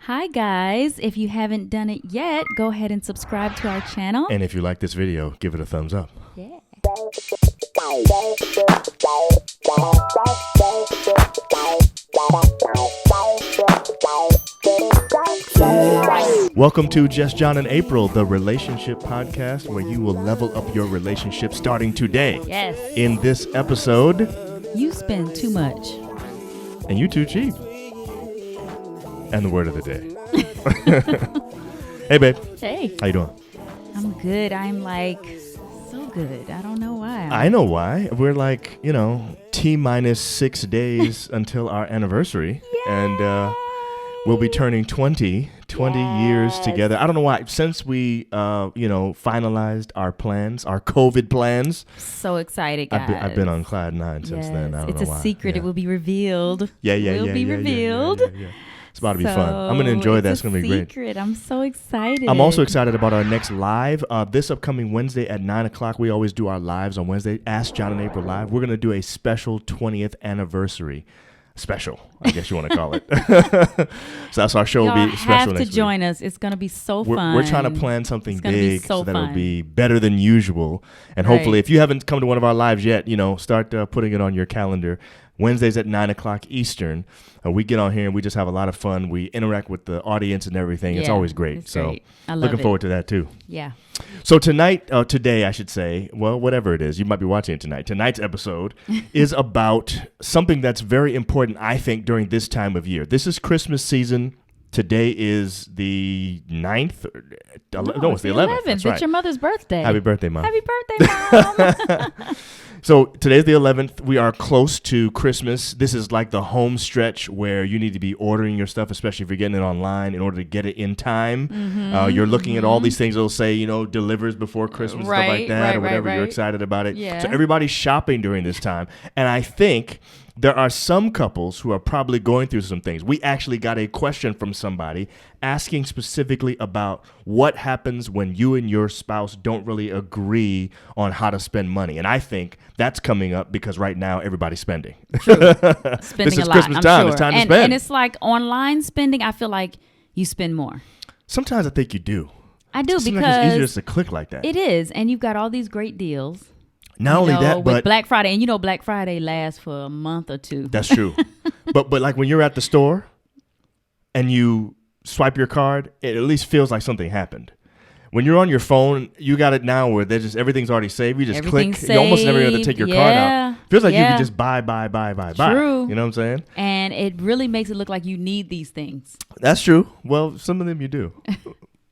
Hi guys, if you haven't done it yet, go ahead and subscribe to our channel. And if you like this video, give it a thumbs up. Yeah. Welcome to Just John and April, the relationship podcast where you will level up your relationship starting today. Yes. In this episode, You spend too much. and you too cheap. And the word of the day. Hey, babe. Hey. How you doing? I'm good. I'm like so good. I don't know why. I know why. We're like, T-minus 6 days until our anniversary. Yay! And we'll be turning 20 years together. I don't know why. Since we, finalized our plans, our COVID plans. So excited, guys. I've been on cloud nine since then. I don't it's know a why. secret. Yeah. It will be revealed. Yeah. Will be revealed. Yeah. It's about to be fun. I'm going to enjoy that. It's going to be great. Secret. I'm so excited. I'm also excited about our next live. This upcoming Wednesday at 9 o'clock. We always do our lives on Wednesday. Ask John and April Live. We're going to do a special 20th anniversary. Special, I guess you want to call it. So that's our show. Y'all Will be special have next to join week. us. It's going to be so fun. We're trying to plan something It's gonna be big so that it'll fun. be better than usual. And hopefully, if you haven't come to one of our lives yet, start putting it on your calendar. Wednesdays at 9 o'clock Eastern. We get on here and we just have a lot of fun. We interact with the audience and everything. It's always great. It's great. I love looking it. forward to that too. Yeah. So today, I should say, well, whatever it is, you might be watching it tonight. Tonight's episode is about something that's very important, I think, during this time of year. This is Christmas season. Today is the 9th. No, it's the 11th. That's right. It's your mother's birthday. Happy birthday, Mom. Happy birthday, Mom. So today's the 11th. We are close to Christmas. This is like the home stretch where you need to be ordering your stuff, especially if you're getting it online, in order to get it in time. You're looking at all these things that'll say, delivers before Christmas, stuff like that, or whatever. You're excited about it. Yeah. So everybody's shopping during this time. And I think there are some couples who are probably going through some things. We actually got a question from somebody asking specifically about what happens when you and your spouse don't really agree on how to spend money. And I think that's coming up because right now everybody's spending. Spending This is a lot, Christmas I'm time. sure. It's time to and, spend. And it's like online spending, I feel like you spend more. Sometimes I think you do. I do Sometimes because it's easier just to click like that. it is. And you've got all these great deals. Not only that, with but Black Friday. And Black Friday lasts for a month or two. that's true. but like when you're at the store and you swipe your card, it at least feels like something happened. When you're on your phone, you got it now where there's just everything's already saved. You just Everything's click. You almost never have to saved. take your card out. Feels like you Yeah. can just buy. True. You know what I'm saying? And it really makes it look like you need these things. That's true. Well, some of them you do.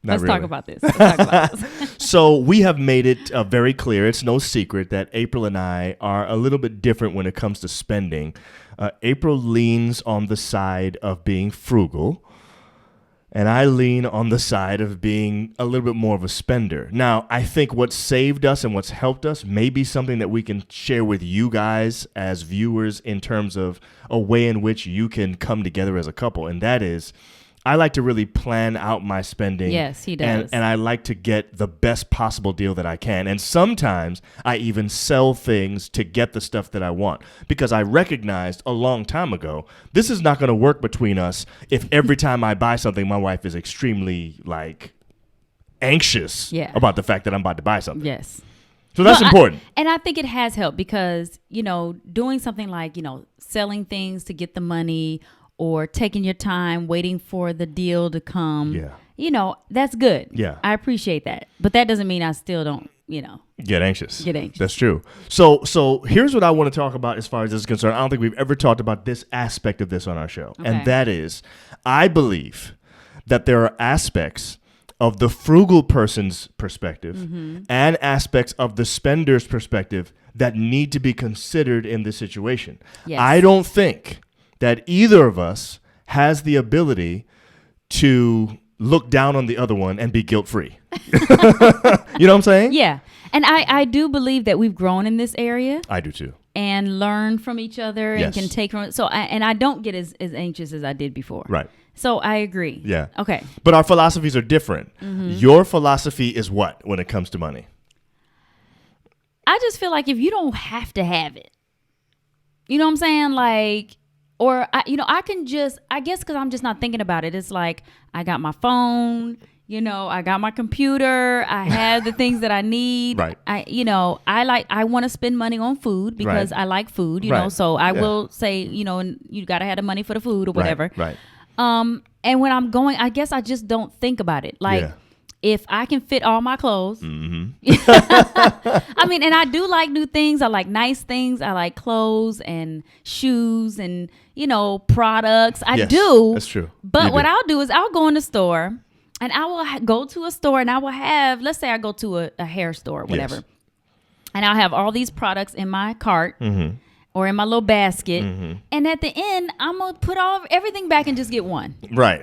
Let's really. talk about this. Let's talk about this. So we have made it very clear. It's no secret that April and I are a little bit different when it comes to spending. April leans on the side of being frugal, and I lean on the side of being a little bit more of a spender. Now, I think what saved us and what's helped us may be something that we can share with you guys as viewers in terms of a way in which you can come together as a couple, and that is I like to really plan out my spending. Yes, he does. And I like to get the best possible deal that I can. And sometimes I even sell things to get the stuff that I want because I recognized a long time ago, this is not going to work between us if every time I buy something, my wife is extremely anxious about the fact that I'm about to buy something. Yes. So that's important. And I think it has helped because, doing something like, selling things to get the money or taking your time, waiting for the deal to come. Yeah. That's good. Yeah. I appreciate that. But that doesn't mean I still don't, Get anxious. That's true. So here's what I want to talk about as far as this is concerned. I don't think we've ever talked about this aspect of this on our show. Okay. And that is, I believe that there are aspects of the frugal person's perspective and aspects of the spender's perspective that need to be considered in this situation. Yes. I don't think that either of us has the ability to look down on the other one and be guilt-free. You know what I'm saying? Yeah. And I do believe that we've grown in this area. I do too. And learn from each other and Yes. can take from it. So, I don't get as anxious as I did before. Right. So I agree. Yeah. Okay. But our philosophies are different. Your philosophy is what when it comes to money? I just feel like if you don't have to have it, you know what I'm saying? Like, Or I can just, I guess, because I'm just not thinking about it. It's like I got my phone, I got my computer, I have the things that I need. Right. I want to spend money on food because I like food, Right. so I Yeah. will say, and you got to have the money for the food or whatever. Right. And when I'm going, I guess I just don't think about it. Like, Yeah. if I can fit all my clothes, Mm-hmm. I mean, and I do like new things. I like nice things. I like clothes and shoes and, products. I Yes, do. that's true. But You what do. I'll do is I'll go in the store and I will go to a store and I will have, let's say I go to a hair store or whatever. Yes. And I'll have all these products in my cart or in my little basket. And at the end, I'm going to put everything back and just get one. Right.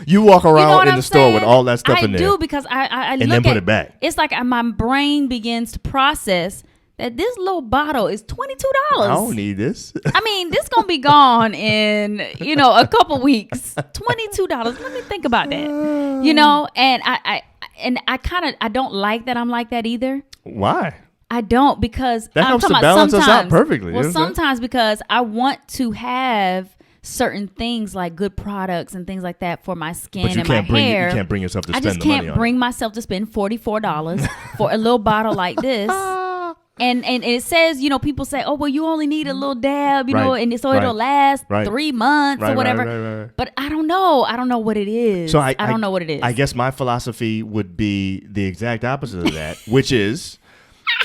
You walk around what in I'm the store with saying? all that stuff I in there. do, because I And look then put at it back. It's like my brain begins to process that this little bottle is $22. I don't need this. I mean, this gonna be gone in a couple weeks. $22. Let me think about that. And I don't like that I'm like that either. Why? I don't, because That I'm helps talking to about balance us out sometimes. perfectly. You Well, know what I'm saying? sometimes because I want to have certain things like good products and things like that for my skin But you and my can't bring hair. you can't bring yourself to I spend just the money can't on bring myself to spend $44 for a little bottle like this. And it says, people say, oh, well, you only need a little dab, Right, and so right, it'll last right. 3 months Right, or whatever. right. But I don't know. I don't know what it is. So I don't know what it is. I guess my philosophy would be the exact opposite of that, which is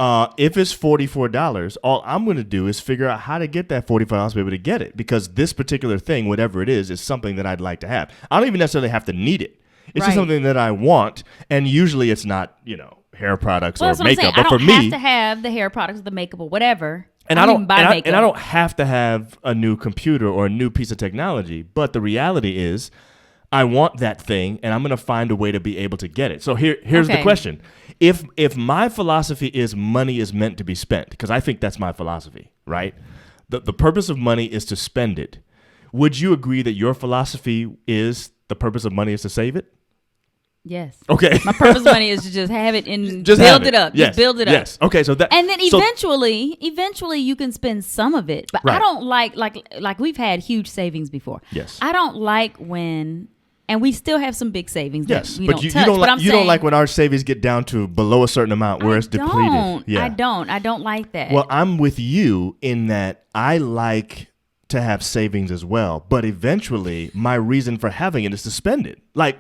if it's $44, all I'm going to do is figure out how to get that $45 to be able to get it, because this particular thing, whatever it is something that I'd like to have. I don't even necessarily have to need it. It's just Right. something that I want, and usually it's not, hair products Well, or that's what I'm saying. makeup. But I for don't me, have to have the hair products, the makeup, or whatever. and I I don't don't even buy makeup. and I don't have to have a new computer or a new piece of technology. But the reality is, I want that thing, and I'm going to find a way to be able to get it. So here's the Okay. question: If my philosophy is money is meant to be spent, because I think that's my philosophy, right? The purpose of money is to spend it. Would you agree that your philosophy is the purpose of money is to save it? Yes. Okay. My purpose of money is to just have it and Just build have it up. Yes. Just build it up. Yes. Okay. So that And then so- eventually you can spend some of it. But I Right. don't like we've had huge savings before. Yes. I don't like when, and we still have some big savings Yes, that we but don't you touch. don't but like I'm you don't saying, like when our savings get down to below a certain amount where it's depleted. Yeah. I don't like that. Well, I'm with you in that I like to have savings as well, but eventually my reason for having it is to spend it. Like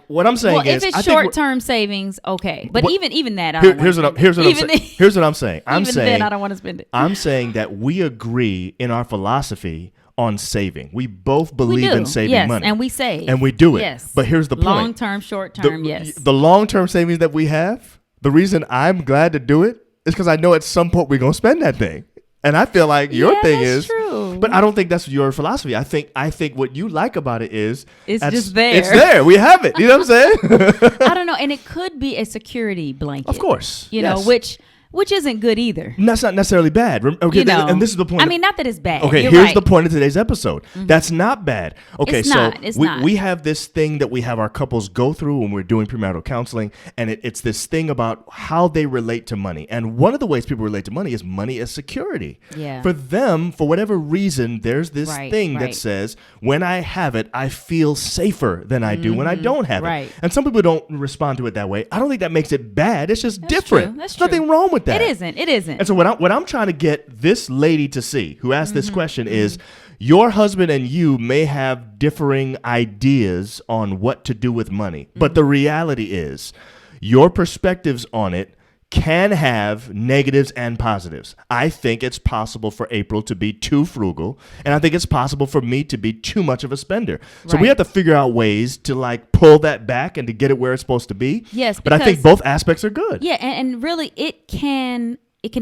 what I'm saying well, is, if it's I think short term savings, okay. But What- even that, I Here- don't here's want what here's what I'm even saying. Here's what I'm saying. I'm even saying then, I don't want to spend it. I'm saying that we agree in our philosophy on saving. We both believe do. in saving Yes, money, and we save. and we do it. Yes. But here's the point: Long term, short term, yes. the long-term savings that we have, the reason I'm glad to do it is because I know at some point we're going to spend that thing. And I feel like your Yeah, thing that's is true. But I don't think that's your philosophy. I think what you like about it is It's that's- just there. It's there. We have it. You know what I'm saying? I don't know, and it could be a security blanket. Of course. You know, Yes. which isn't good either. And that's not necessarily bad. Okay, You know, and this is the point. I mean, not that it's bad. Okay, You're here's right. the point of today's episode. That's not bad. Okay, It's so not. It's not. we have this thing that we have our couples go through when we're doing premarital counseling, and it's this thing about how they relate to money. And one of the ways people relate to money as security. Yeah. For them, for whatever reason, there's this Right, thing that right. says, when I have it, I feel safer than I do when I don't have right. it. And some people don't respond to it that way. I don't think that makes it bad. It's just That's different. true. That's There's nothing true. wrong with that. It isn't. And so what I'm trying to get this lady to see, who asked Mm-hmm. this question, is your husband and you may have differing ideas on what to do with money, but Mm-hmm. the reality is your perspectives on it can have negatives and positives. I think it's possible for April to be too frugal, and I think it's possible for me to be too much of a spender. So we Right. have to figure out ways to like pull that back and to get it where it's supposed to be. Yes, but I think because- both aspects are good. Yeah, and really, it can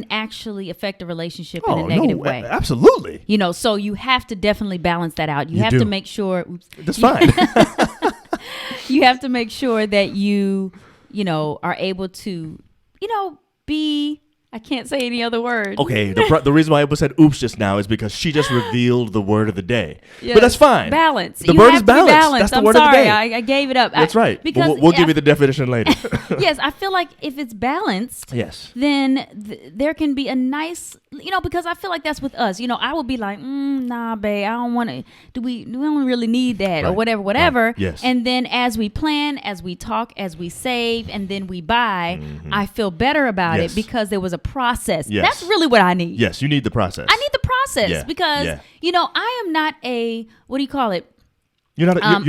actually affect a relationship in a negative way. Absolutely. You know, so you have to definitely balance that out. You You have do. to make sure. Oops, That's fine. you have to make sure that you are able to, be. I can't say any other word. Okay, the reason why April said oops just now is because she just revealed the word of the day. Yeah. But that's fine. Balance. The You word have is to be balance. balanced. That's the I'm word sorry, of the day. I gave it up. That's right. Because We'll give you the definition later. yes, I feel like if it's balanced, Yes. then there can be a nice because I feel like that's with us. I would be like, nah, babe, I don't want to. We don't really need that or whatever. Right. Yes. And then as we plan, as we talk, as we save, and then we buy, I feel better about it because there was a process. Yes. That's really what I need. Yes, you need the process. I need the process because I am not a, what do you call it? You're not a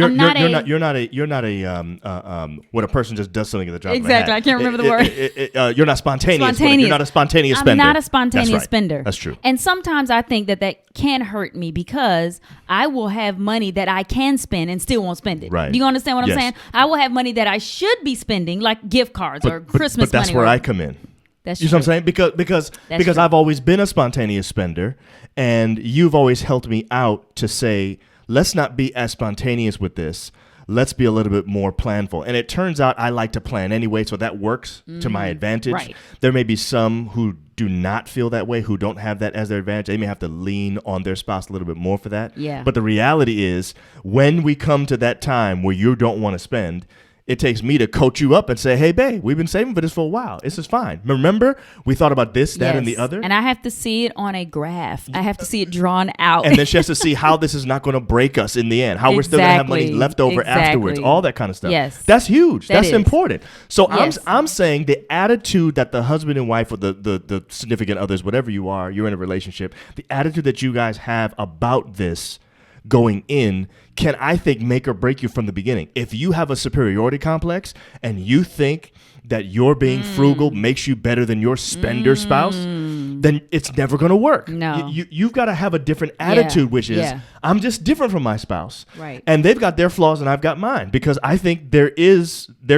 when a person just does something at the drop of a hat. Exactly. I can't remember the word. You're not spontaneous. You're not a spontaneous spender. I'm not a spontaneous spender. That's true. And sometimes I think that can hurt me because I will have money that I can spend and still won't spend it. Right. Do you understand what I'm Yes. saying? I will have money that I should be spending, like gift cards or Christmas But that's money. where I come in. That's You know what I'm saying? Because true. I've always been a spontaneous spender, and you've always helped me out to say, let's not be as spontaneous with this. Let's be a little bit more planful. And it turns out I like to plan anyway, so that works to my advantage. Right. There may be some who do not feel that way, who don't have that as their advantage. They may have to lean on their spouse a little bit more for that. Yeah. But the reality is, when we come to that time where you don't want to spend, it takes me to coach you up and say, hey, babe, we've been saving for this for a while. This is fine. Remember, we thought about this, that, and the other. And I have to see it on a graph. I have to see it drawn out. And then she has to see how this is not going to break us in the end, how we're still going to have money left over afterwards, all that kind of stuff. Yes. That's huge. That's is. important. So Yes. I'm saying the attitude that the husband and wife or the significant others, whatever you are, you're in a relationship, the attitude that you guys have about this going in can, I think, make or break you from the beginning. If you have a superiority complex and you think that your being frugal makes you better than your spender spouse, then it's never going to work. No. You've got to have a different attitude, which is, I'm just different from my spouse. Right. And they've got their flaws and I've got mine, because I think there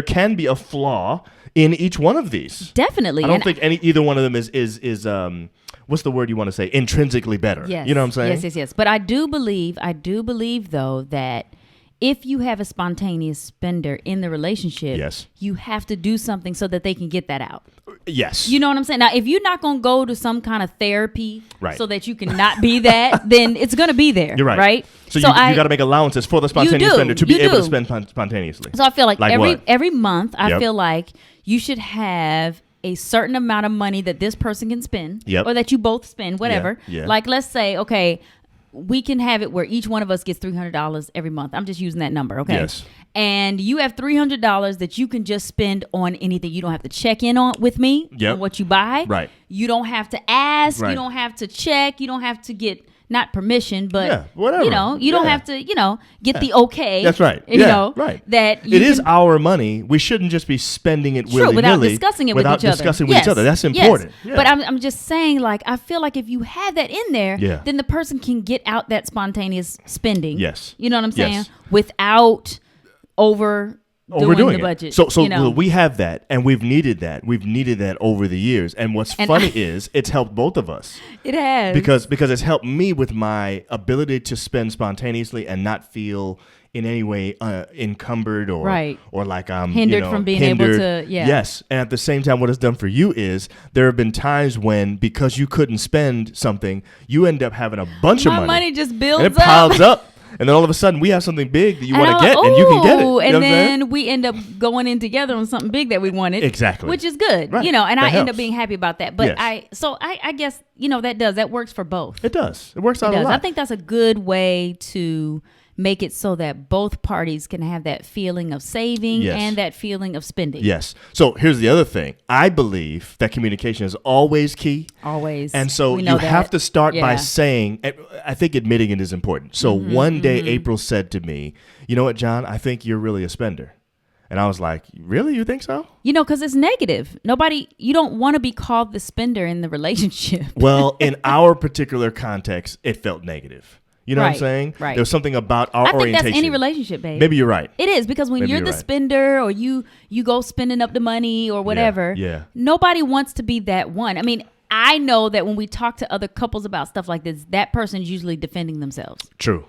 can be a flaw in each one of these. Definitely. I don't think either one of them is what's the word you want to say? Intrinsically better. Yes. You know what I'm saying? Yes. But I do believe though that if you have a spontaneous spender in the relationship, Yes. you have to do something so that they can get that out. Yes. You know what I'm saying? Now, if you're not going to go to some kind of therapy Right. so that you can not be that, then it's going to be there. You're right. Right? So you got to make allowances for the spontaneous do. spender to be You able to do. spend spontaneously. So I feel like what? every month, I Yep. feel like you should have a certain amount of money that this person can spend, Yep. or that you both spend, whatever. Yeah. Like, let's say, okay, we can have it where each one of us gets $300 every month. I'm just using that number, okay? Yes. And you have $300 that you can just spend on anything. You don't have to check in on with me Yep. on what you buy. Right. You don't have to ask. Right. You don't have to check. You don't have to get not permission, but Yeah, whatever. you don't Yeah. have to, get the okay. That's right. You Yeah, know, right. that you It is can- our money. We shouldn't just be spending it True, willy-nilly. without discussing it with each other. discussing with each other. That's important. Yes. Yeah. But I'm just saying, like, I feel like if you have that in there, Yeah. then the person can get out that spontaneous spending. Yes. You know what I'm saying? Yes. Without overdoing Overdoing the budget. it. So you know? we have that, and we've needed that. We've needed that over the years. And what's funny is it's helped both of us. It has. Because it's helped me with my ability to spend spontaneously and not feel in any way encumbered or Right. or like I'm Hindered from being able to- yeah. Yes, and at the same time, what it's done for you is there have been times when, because you couldn't spend something, you end up having a bunch of My money just builds and it up. piles up. And then all of a sudden, we have something big that you want I'm to get, like, and you can get it. "Ooh," You know and what I'm saying? then we end up going in together on something big that we wanted. Exactly. Which is good. Right. And That I end up helps. being happy about that. But Yes. I guess, that works for both. It does. It works It out a does. lot. I think that's a good way to make it so that both parties can have that feeling of saving Yes. and that feeling of spending. Yes. So here's the other thing. I believe that communication is always key. Always. And so We know you have that. to start by Yeah. saying, I think admitting it is important. So one day April said to me, you know what, John, I think you're really a spender. And I was like, really? You think so? Because it's negative. You don't want to be called the spender in the relationship. Well, in our particular context, it felt negative. You know what I'm Right, saying? right. There was something about our I think orientation. that's any relationship, babe. Maybe you're right. It is, because when Maybe you're you're the right. spender, or you go spending up the money or whatever, yeah. nobody wants to be that one. I mean, I know that when we talk to other couples about stuff like this, that person's usually defending themselves. True.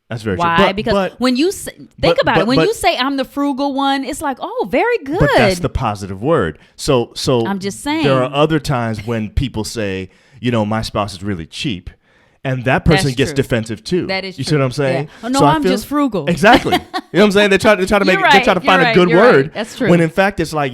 That's very Why? true. But, Because when you think about it, when you say I'm the frugal one, it's like, oh, very good. But that's the positive word. So I'm just saying. There are other times when people say, my spouse is really cheap. And that person That's gets true. defensive too. That is You true. see what I'm saying? Yeah. Oh, no, So I I'm just frugal. Exactly. You know what I'm saying? They try to make You're they try to right. find You're a good right. You're word. right. That's true. When in fact it's like,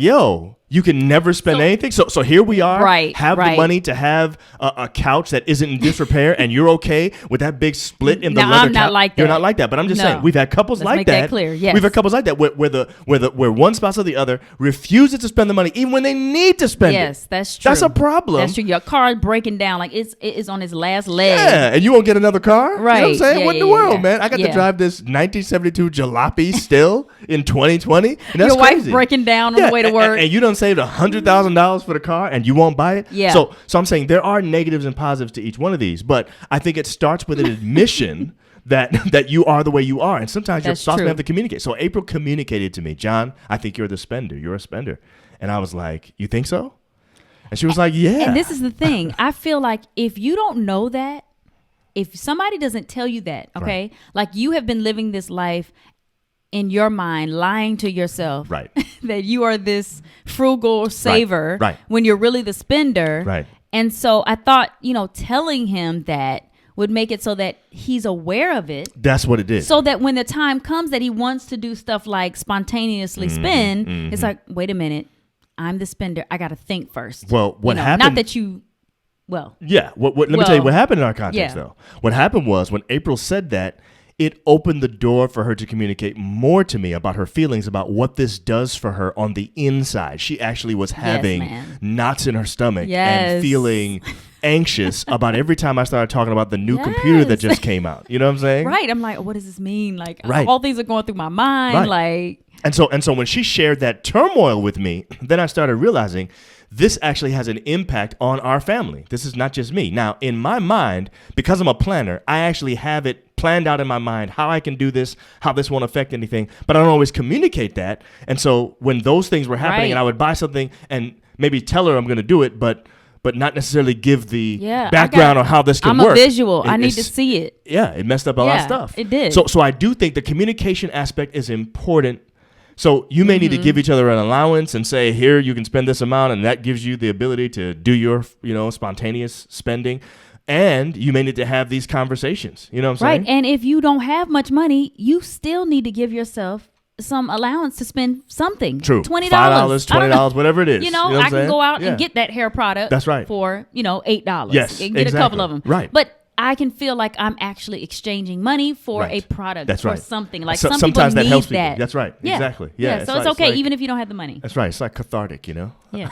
You can never spend anything. So here we are, have the money to have a couch that isn't in disrepair, and you're okay with that big split in the leather couch. I'm not like that. You're not like that, but I'm just saying we've had couples like that. Let's make that clear. Yes. We've had couples like that where one spouse or the other refuses to spend the money even when they need to spend it. Yes, that's true. That's a problem. That's true. Your car is breaking down, like it is on its last leg. Yeah, and you won't get another car. Right. You know what I'm saying? Yeah, what in the world, man? I got to drive this 1972 Jalopy still in 2020, and that's your wife's crazy. Breaking down on the way to work, and you done saved $100,000 for the car, and you won't buy it. Yeah. So I'm saying there are negatives and positives to each one of these, but I think it starts with an admission that you are the way you are, and sometimes your spouse may have to communicate. So April communicated to me, John, I think you're the spender. You're a spender, and I was like, you think so? And she was like, yeah. And this is the thing. I feel like if you don't know that, if somebody doesn't tell you that, okay, like you have been living this life in your mind, lying to yourself that you are this frugal saver when you're really the spender. Right. And so I thought, telling him that would make it so that he's aware of it. That's what it is. So that when the time comes that he wants to do stuff like spontaneously spend, it's like, wait a minute, I'm the spender. I got to think first. Well, what happened? Not that you... Well, yeah. Let me tell you what happened in our context, though. What happened was when April said that, it opened the door for her to communicate more to me about her feelings about what this does for her on the inside. She actually was having knots in her stomach and feeling anxious about every time I started talking about the new computer that just came out. You know what I'm saying? Right. I'm like, what does this mean? Like, all things are going through my mind. Like, and so when she shared that turmoil with me, then I started realizing this actually has an impact on our family. This is not just me. Now, in my mind, because I'm a planner, I actually have it planned out in my mind how I can do this, how this won't affect anything, but I don't always communicate that. And so when those things were happening and I would buy something and maybe tell her I'm going to do it, but not necessarily give the background on how this can work. I'm a visual. I need to see it. Yeah, it messed up a lot of stuff. It did. So I do think the communication aspect is important. So you may need to give each other an allowance and say, here, you can spend this amount, and that gives you the ability to do your, spontaneous spending. And you may need to have these conversations. You know what I'm saying? Right. And if you don't have much money, you still need to give yourself some allowance to spend something. True. $20. $20, whatever it is. You know I can go out and get that hair product. That's right. For, $8. Yes, and get a couple of them. Right. But I can feel like I'm actually exchanging money for a product or something. Like some sometimes people that need helps that. people. That's right. Yeah. Exactly. Yeah. So it's okay, even if you don't have the money. That's right. It's like cathartic, Yeah.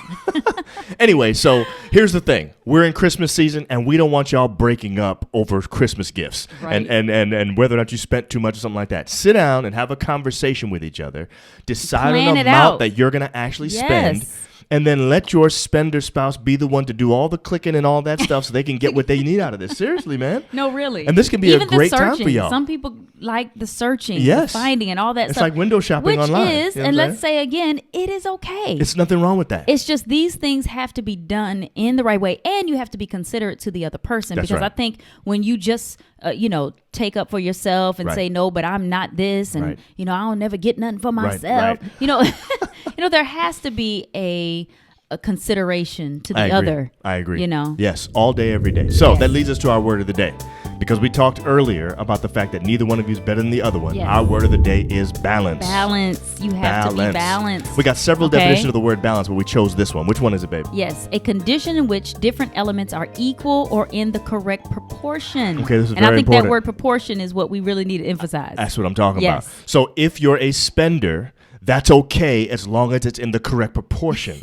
Anyway, so here's the thing. We're in Christmas season, and we don't want y'all breaking up over Christmas gifts and whether or not you spent too much or something like that. Sit down and have a conversation with each other. Decide on an amount that you're going to actually spend. And then let your spender spouse be the one to do all the clicking and all that stuff so they can get what they need out of this. Seriously, man. No, really. And this can be a great time for y'all. Some people like the searching, the finding, and all that stuff. It's like window shopping online. Which is, and let's say again, it is okay. It's nothing wrong with that. It's just these things have to be done in the right way, and you have to be considerate to the other person. That's because right. I think when you just, take up for yourself and say, no, but I'm not this, and, I'll never get nothing for myself. Right. There has to be a consideration to the other. I agree. Yes, all day, every day. So that leads us to our word of the day, because we talked earlier about the fact that neither one of you is better than the other one. Our word of the day is balance. Balance. You have to be balanced. We got several definitions of the word balance, but we chose this one. Which one is it, babe? Yes, a condition in which different elements are equal or in the correct proportion. Okay, this is very important. And I think that word proportion is what we really need to emphasize. That's what I'm talking about. So if you're a spender, that's okay as long as it's in the correct proportion.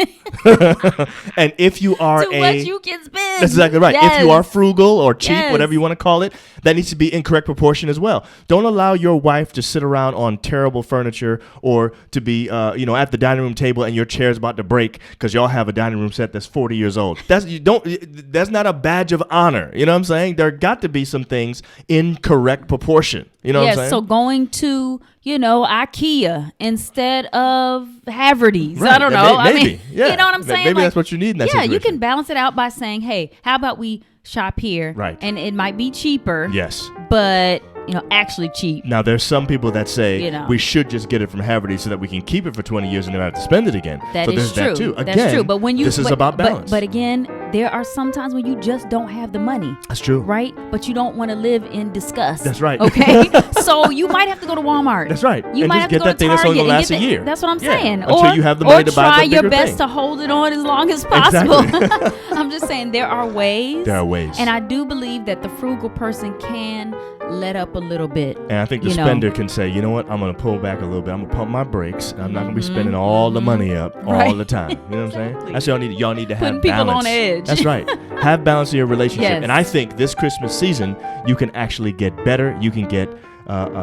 And if you are what you can spend. That's exactly right. If you are frugal or cheap, whatever you want to call it, that needs to be in correct proportion as well. Don't allow your wife to sit around on terrible furniture or to be, at the dining room table and your chair's about to break because y'all have a dining room set that's 40 years old. That's not a badge of honor. You know what I'm saying? There got to be some things in correct proportion. You know what I'm saying? So going to, IKEA instead of Haverty's. Right. I don't know. Maybe. You know what I'm saying? Maybe that's what you need in that situation. You can balance it out by saying, hey, how about we shop here? Right. And it might be cheaper. Yes. But, actually cheap. Now, there's some people that say we should just get it from Haverty's so that we can keep it for 20 years and then have to spend it again. That so is there's true. That too. Again, that's true. But when you this is about balance. But again, there are some times when you just don't have the money. That's true. Right? But you don't want to live in disgust. That's right. Okay? So you might have to go to Walmart. That's right. You might have to go to Target. That's only going to last a year. That's what I'm saying. Until you have the money to buy the try bigger your best thing. to hold it on as long as possible. Exactly. I'm just saying there are ways. There are ways. And I do believe that the frugal person can let up a little bit. And I think the spender can say, you know what, I'm going to pull back a little bit. I'm going to pump my brakes. I'm not going to be spending all the money up all the time. You know what I'm saying? That's what y'all need to have Putting people balance. on edge. That's right. Have balance in your relationship. Yes. And I think this Christmas season, you can actually get better. You can get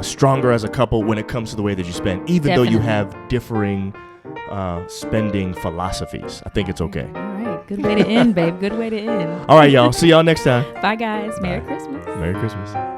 stronger as a couple when it comes to the way that you spend, even though you have differing spending philosophies. I think it's okay. All right. Good way to end, babe. Good way to end. All right, y'all. See y'all next time. Bye, guys. Merry Christmas. Merry Christmas.